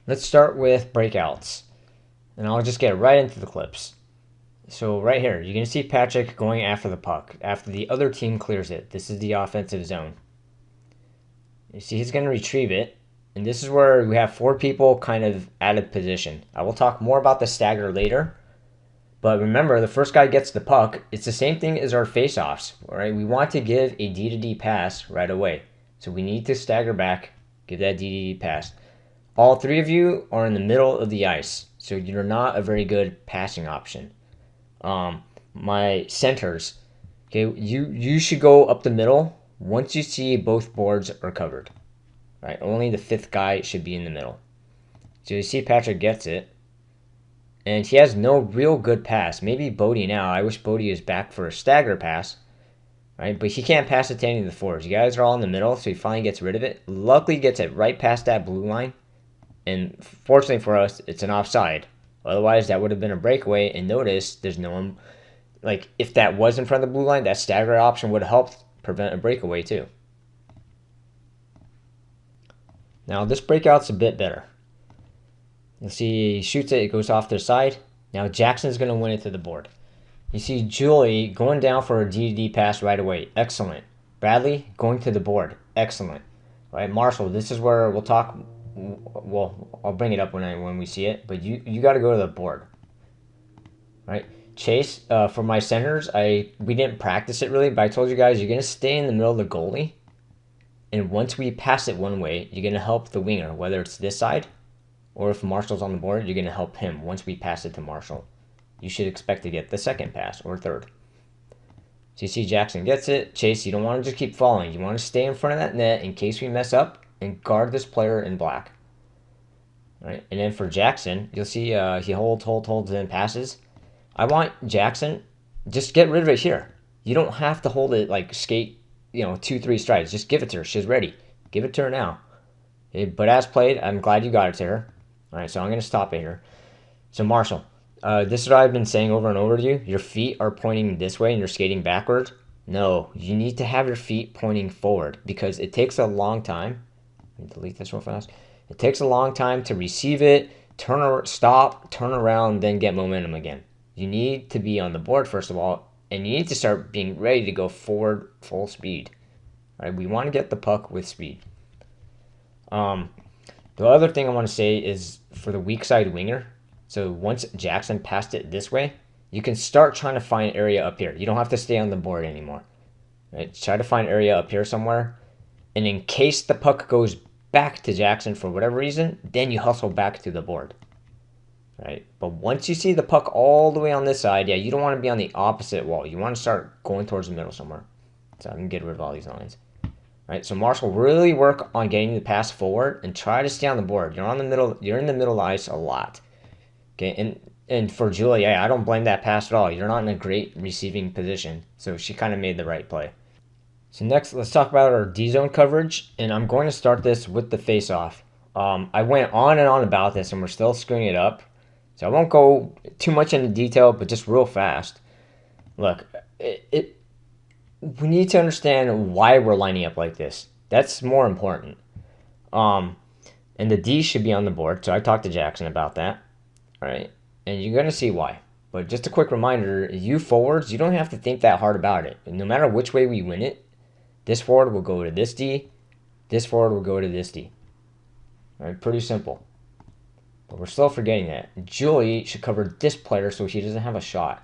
Let's start with breakouts. And I'll just get right into the clips. So right here, you're going to see Patrick going after the puck after the other team clears it. This is the offensive zone. You see he's going to retrieve it. And this is where we have 4 people kind of out of position. I will talk more about the stagger later. But remember, the first guy gets the puck. It's the same thing as our face-offs. Right? We want to give a D-to-D pass right away. So we need to stagger back, give that D-to-D pass. All 3 of you are in the middle of the ice. So you're not a very good passing option. My centers, okay, you should go up the middle once you see both boards are covered. Right? Only the 5th guy should be in the middle. So you see Patrick gets it. And he has no real good pass. Maybe Bodie now. I wish Bodie was back for a stagger pass. Right? But he can't pass it to any of the forwards. You guys are all in the middle, so he finally gets rid of it. Luckily gets it right past that blue line. And fortunately for us, it's an offside. Otherwise, that would have been a breakaway. And notice, there's no one. Like, if that was in front of the blue line, that stagger option would have helped prevent a breakaway too. Now, this breakout's a bit better. You'll see he shoots it, it goes off to the side. Now, Jackson's going to win it to the board. You see Julie going down for a D-to-D pass right away. Excellent. Bradley going to the board. Excellent. All right, Marshall, this is where we'll talk. Well, I'll bring it up when we see it, but you got to go to the board. Right? Chase, for my centers, we didn't practice it really, but I told you guys you're going to stay in the middle of the goalie. And once we pass it one way, you're going to help the winger, whether it's this side or if Marshall's on the board, you're going to help him once we pass it to Marshall. You should expect to get the second pass or third. So you see Jackson gets it. Chase, you don't want to just keep following. You want to stay in front of that net in case we mess up and guard this player in black. All right? And then for Jackson, you'll see he holds, and then passes. I want Jackson, just get rid of it here. You don't have to hold it like skate, 2-3 strides. Just give it to her. She's ready. Give it to her now. Okay, but as played, I'm glad you got it to her. All right, so I'm going to stop it here. So Marshall, this is what I've been saying over and over to you. Your feet are pointing this way and you're skating backwards. No, you need to have your feet pointing forward because it takes a long time. Let me delete this real fast. It takes a long time to receive it, stop, turn around, then get momentum again. You need to be on the board, first of all, and you need to start being ready to go forward full speed. All right, we want to get the puck with speed. The other thing I want to say is for the weak side winger. So once Jackson passed it this way, you can start trying to find area up here. You don't have to stay on the board anymore. Right? Try to find area up here somewhere. And in case the puck goes back to Jackson for whatever reason, then you hustle back to the board. Right? But once you see the puck all the way on this side, you don't want to be on the opposite wall. You want to start going towards the middle somewhere. So I can get rid of all these lines. Right? So Marshall, really work on getting the pass forward and try to stay on the board. You're in the middle of the ice a lot. Okay, and for Julie, I don't blame that pass at all. You're not in a great receiving position. So she kind of made the right play. So next, let's talk about our D-zone coverage. And I'm going to start this with the face-off. I went on and on about this, and we're still screwing it up. So I won't go too much into detail, but just real fast. Look, we need to understand why we're lining up like this. That's more important. And the D should be on the board. So I talked to Jackson about that. All right. And you're going to see why. But just a quick reminder, you forwards, you don't have to think that hard about it. No matter which way we win it, this forward will go to this D. This forward will go to this D. All right. Pretty simple. But we're still forgetting that. Julie should cover this player so she doesn't have a shot.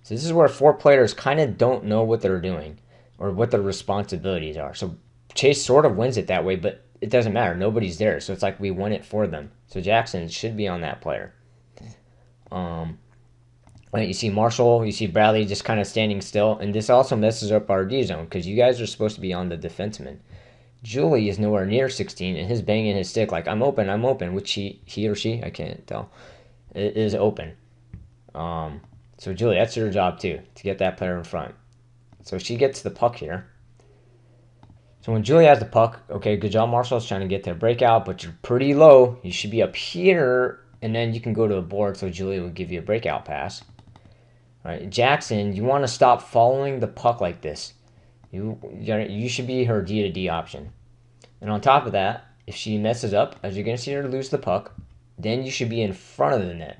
So this is where 4 players kind of don't know what they're doing or what their responsibilities are. So Chase sort of wins it that way, but it doesn't matter. Nobody's there. So it's like we won it for them. So Jackson should be on that player. Right, you see Marshall, you see Bradley just kind of standing still. And this also messes up our D zone because you guys are supposed to be on the defenseman. Julie is nowhere near 16 and he's banging his stick like, I'm open, which he or she, I can't tell, it is open. So Julie, that's your job too, to get that player in front. So she gets the puck here. So when Julie has the puck, okay, good job, Marshall's trying to get their breakout, but you're pretty low. You should be up here, and then you can go to the board so Julie will give you a breakout pass. All right, Jackson, you want to stop following the puck like this. You should be her D-to-D option. And on top of that, If she messes up, as you're going to see her lose the puck, then you should be in front of the net.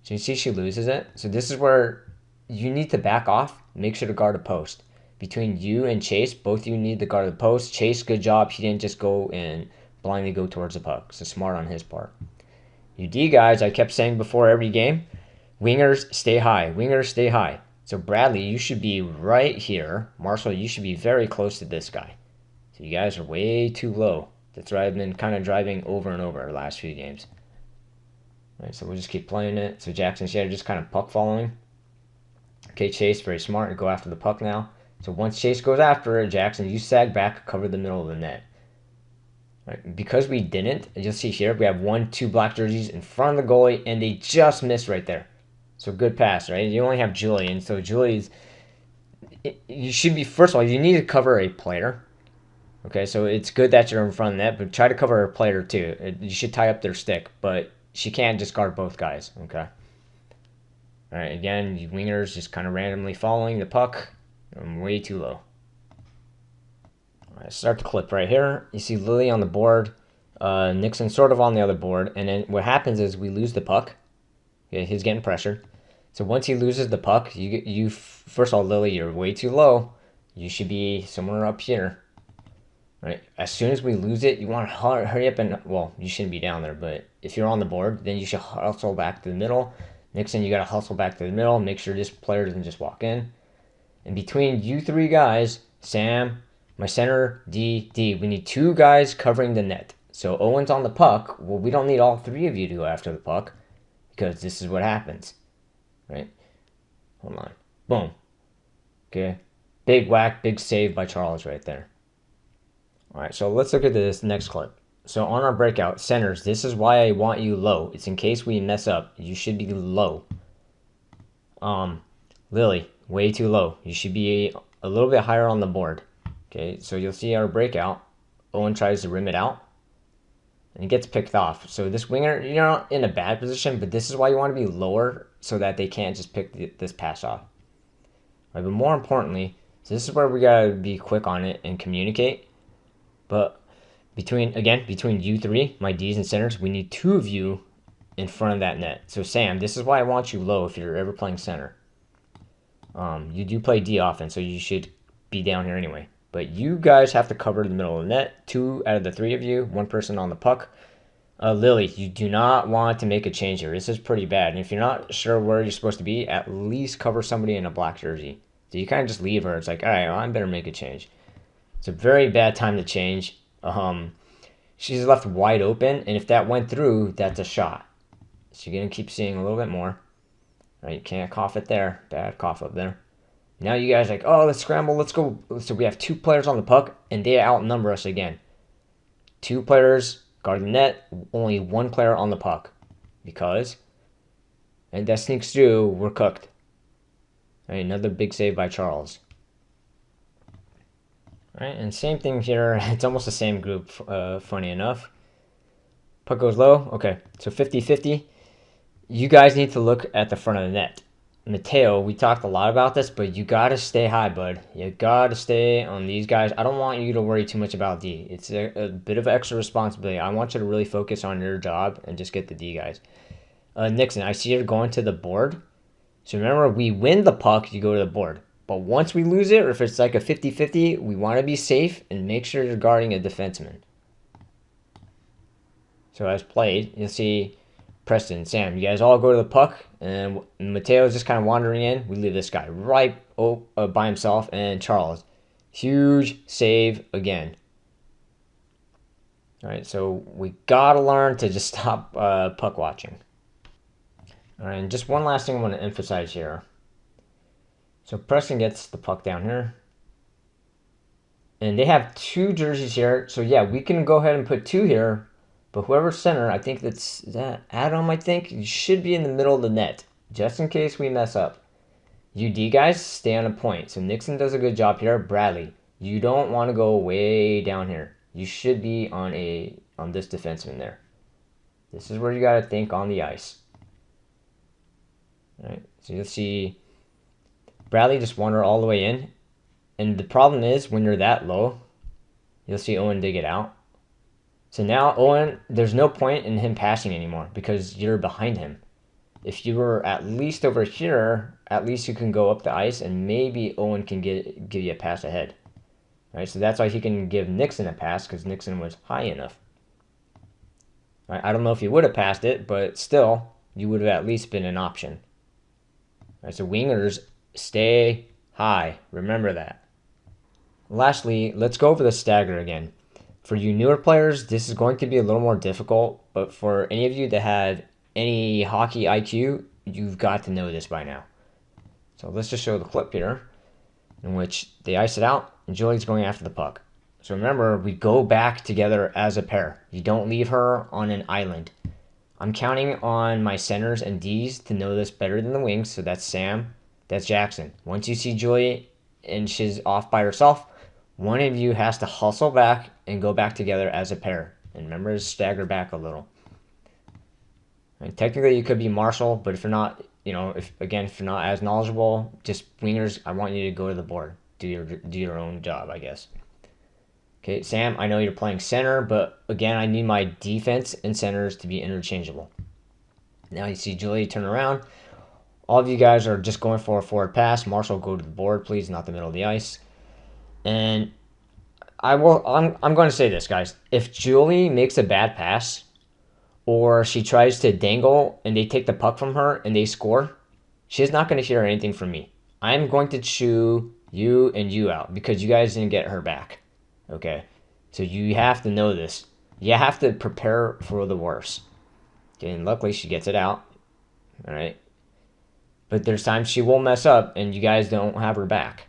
So you see she loses it. So this is where you need to back off. Make sure to guard a post. Between you and Chase, both of you need to guard the post. Chase, good job. He didn't just go and blindly go towards the puck. So smart on his part. You D guys, I kept saying before every game, wingers stay high. Wingers stay high. So Bradley, you should be right here. Marshall, you should be very close to this guy. So you guys are way too low. That's why I've been kind of driving over and over the last few games. All right, so we'll just keep playing it. So Jackson's here just kind of puck following. Okay, Chase, very smart to go after the puck now. So once Chase goes after it, Jackson, you sag back, cover the middle of the net. Right, because we didn't, you'll see here, we have 2 black jerseys in front of the goalie, and they just missed right there. So good pass, right? You only have Julian, so Julie's, you should be, first of all, you need to cover a player. Okay, so it's good that you're in front of the net, but try to cover a player too. You should tie up their stick, but she can't just guard both guys, okay? All right, again, you wingers just kind of randomly following the puck. I'm way too low. All right, start the clip right here. You see Lily on the board, Nixon sort of on the other board, and then what happens is we lose the puck. Okay, he's getting pressured. So once he loses the puck, you first of all, Lily, you're way too low. You should be somewhere up here. Right. As soon as we lose it, you want to hurry up and, well, you shouldn't be down there, but if you're on the board, then you should hustle back to the middle. Nixon, you got to hustle back to the middle. Make sure this player doesn't just walk in. And between you 3 guys, Sam, my center, D, we need 2 guys covering the net. So Owen's on the puck. Well, we don't need all 3 of you to go after the puck because this is what happens. Right? Hold on. Boom. Okay. Big whack, big save by Charles right there. All right, so let's look at this next clip. So on our breakout, centers, this is why I want you low. It's in case we mess up. You should be low. Lily, way too low. You should be a little bit higher on the board. Okay, so you'll see our breakout. Owen tries to rim it out, and he gets picked off. So this winger, you're not in a bad position, but this is why you want to be lower so that they can't just pick this pass off. Right, but more importantly, so this is where we got to be quick on it and communicate. But between you 3, my D's and centers, we need 2 of you in front of that net. So Sam, this is why I want you low if you're ever playing center. You do play D often, so you should be down here anyway. But you guys have to cover the middle of the net. 2 out of the 3 of you, 1 person on the puck. Lily, you do not want to make a change here. This is pretty bad. And if you're not sure where you're supposed to be, at least cover somebody in a black jersey. So you kind of just leave her. It's like, all right, well, I better make a change. It's a very bad time to change. She's left wide open, and if that went through, that's a shot. So you're going to keep seeing a little bit more. Right, you can't cough it there. Bad cough up there. Now you guys are like, oh, let's scramble, let's go. So we have 2 players on the puck, and they outnumber us again. 2 players guard the net, only 1 player on the puck. Because, and that sneaks through, we're cooked. Right, another big save by Charles. All right, and same thing here. It's almost the same group, funny enough. Puck goes low. Okay, so 50-50. You guys need to look at the front of the net. Mateo, we talked a lot about this, but you got to stay high, bud. You got to stay on these guys. I don't want you to worry too much about D. It's a bit of extra responsibility. I want you to really focus on your job and just get the D guys. Nixon, I see you're going to the board. So remember, we win the puck, you go to the board. But once we lose it, or if it's like a 50-50, we want to be safe and make sure you're guarding a defenseman. So as played, you'll see Preston, Sam, you guys all go to the puck, and Mateo's just kind of wandering in. We leave this guy right by himself, and Charles, huge save again. All right, so we got to learn to just stop puck watching. All right, and just one last thing I want to emphasize here. So Preston gets the puck down here. And they have 2 jerseys here. So yeah, we can go ahead and put 2 here. But whoever's center, I think that's Adam, I think, you should be in the middle of the net. Just in case we mess up. You D guys, stay on a point. So Nixon does a good job here. Bradley, you don't want to go way down here. You should be on this defenseman there. This is where you got to think on the ice. All right, so you'll see Bradley just wander all the way in. And the problem is, when you're that low, you'll see Owen dig it out. So now Owen, there's no point in him passing anymore because you're behind him. If you were at least over here, at least you can go up the ice and maybe Owen can give you a pass ahead. Right, so that's why he can give Nixon a pass because Nixon was high enough. Right, I don't know if he would have passed it, but still, you would have at least been an option. Right, so wingers stay high. Remember that. Lastly, let's go over the stagger again. For you newer players, this is going to be a little more difficult, but for any of you that have any hockey IQ, you've got to know this by now. So let's just show the clip here in which they ice it out and Julie's going after the puck. So remember, we go back together as a pair. You don't leave her on an island. I'm counting on my centers and Ds to know this better than the wings. So that's Sam, that's Jackson. Once you see Julie and she's off by herself, one of you has to hustle back and go back together as a pair. And remember to stagger back a little. And technically, you could be Marshall, but if you're not, if you're not as knowledgeable, just wingers, I want you to go to the board. Do your own job, I guess. Okay, Sam, I know you're playing center, but again, I need my defense and centers to be interchangeable. Now you see Julie turn around. All of you guys are just going for a forward pass. Marshall, go to the board, please, not the middle of the ice. And I'm going to say this, guys. If Julie makes a bad pass, or she tries to dangle and they take the puck from her and they score, she's not going to hear anything from me. I'm going to chew you and you out because you guys didn't get her back. Okay? So you have to know this. You have to prepare for the worst. Okay, and luckily she gets it out. All right? But there's times she will mess up and you guys don't have her back.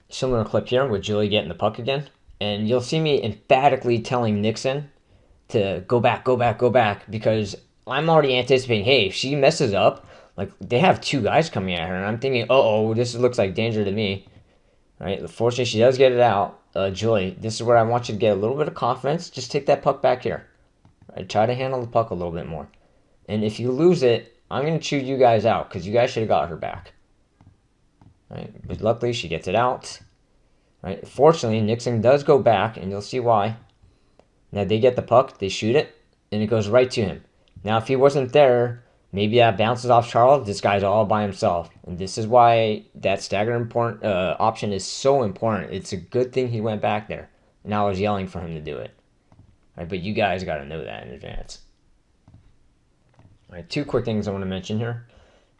Similar clip here with Julie getting the puck again. And you'll see me emphatically telling Nixon to go back, because I'm already anticipating, hey, if she messes up, like, they have two guys coming at her, and I'm thinking, this looks like danger to me, right? Fortunately, she does get it out. Julie, this is where I want you to get a little bit of confidence. Just take that puck back here. Right? Try to handle the puck a little bit more. And if you lose it, I'm going to chew you guys out, because you guys should have got her back. Right? But luckily, she gets it out. Right? Fortunately, Nixon does go back, and you'll see why. Now they get the puck, they shoot it, and it goes right to him. Now if he wasn't there, maybe that bounces off Charles. This guy's all by himself. And this is why that stagger option is so important. It's a good thing he went back there. And I was yelling for him to do it. Right, but you guys got to know that in advance. All right, two quick things I want to mention here.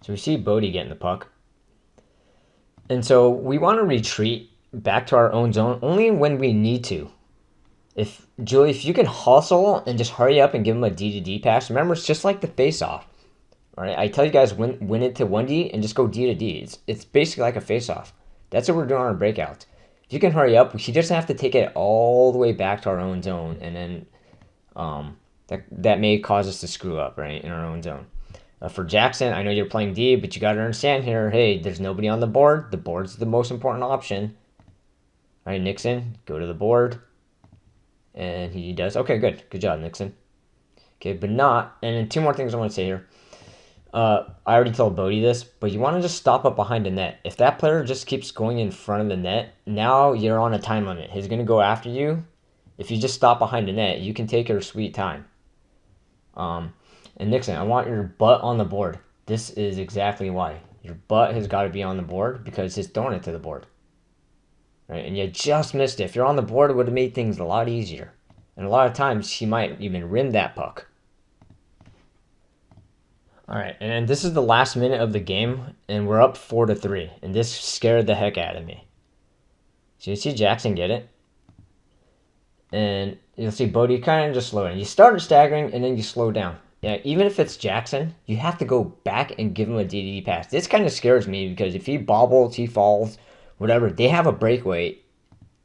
So we see Bodie getting the puck. And so we want to retreat back to our own zone only when we need to. If you can hustle and just hurry up and give him a D-to-D pass, remember, it's just like the face-off. All right, I tell you guys, win it to 1D and just go D-to-D. It's basically like a face-off. That's what we're doing on our breakout. If you can hurry up, we just have to take it all the way back to our own zone, and then that may cause us to screw up, right, in our own zone. For Jackson, I know you're playing D, but you got to understand here, hey, there's nobody on the board. The board's the most important option. All right, Nixon, go to the board. And he does. Okay, good. Good job, Nixon. Okay, but not. And then two more things I want to say here. I already told Bodie this, but you want to just stop up behind the net. If that player just keeps going in front of the net, now you're on a time limit. He's going to go after you. If you just stop behind the net, you can take your sweet time. And Nixon, I want your butt on the board. This is exactly why. Your butt has got to be on the board because he's throwing it to the board. Right? And you just missed it. If you're on the board, it would have made things a lot easier. And a lot of times, he might even rim that puck. All right, and this is the last minute of the game, and we're up 4-3. And this scared the heck out of me. So you see Jackson get it. And you'll see Bodie kind of just slow down. You start staggering, and then you slow down. Yeah, even if it's Jackson, you have to go back and give him a DDD pass. This kind of scares me because if he bobbles, he falls, whatever, they have a breakaway,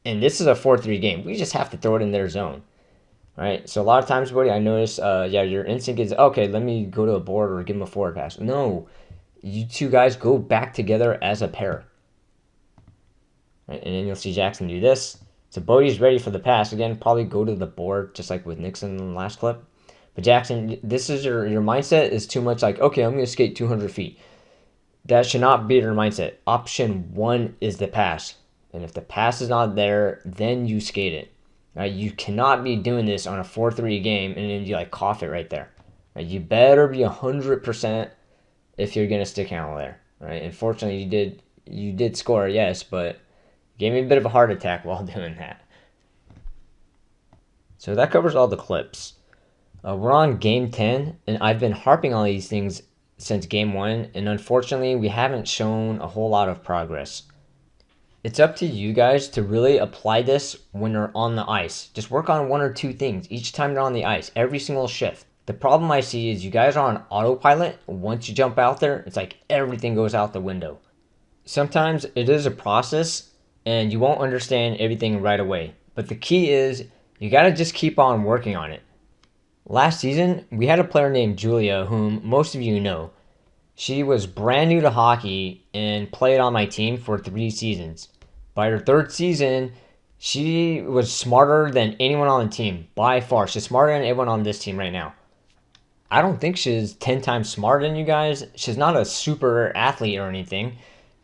and this is a 4-3 game. We just have to throw it in their zone, right? So a lot of times, buddy, I notice, your instinct is, okay, let me go to a board or give him a forward pass. No, you two guys go back together as a pair. Right? And then you'll see Jackson do this. So Bodie's ready for the pass. Again, probably go to the board, just like with Nixon in the last clip. But Jackson, this is your mindset is too much like, okay, I'm going to skate 200 feet. That should not be your mindset. Option 1 is the pass. And if the pass is not there, then you skate it. Right? You cannot be doing this on a 4-3 game and then you like cough it right there. Right? You better be 100% if you're gonna stick handle there. Right? Unfortunately, you did score, yes, but gave me a bit of a heart attack while doing that. So that covers all the clips. We're on game 10, and I've been harping on these things since game 1, and unfortunately, we haven't shown a whole lot of progress. It's up to you guys to really apply this when you're on the ice. Just work on 1 or 2 things each time you're on the ice, every single shift. The problem I see is you guys are on autopilot. Once you jump out there, it's like everything goes out the window. Sometimes it is a process, and you won't understand everything right away. But the key is you gotta just keep on working on it. Last season, we had a player named Julia, whom most of you know. She was brand new to hockey and played on my team for 3 seasons. By her 3rd season, she was smarter than anyone on the team, by far. She's smarter than everyone on this team right now. I don't think she's 10 times smarter than you guys. She's not a super athlete or anything,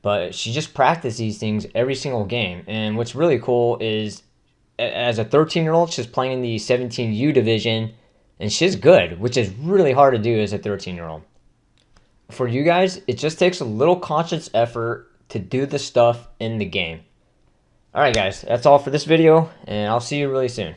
but she just practiced these things every single game. And what's really cool is as a 13-year-old, she's playing in the 17U division, and she's good, which is really hard to do as a 13-year-old. For you guys, it just takes a little conscious effort to do the stuff in the game. Alright guys, that's all for this video, and I'll see you really soon.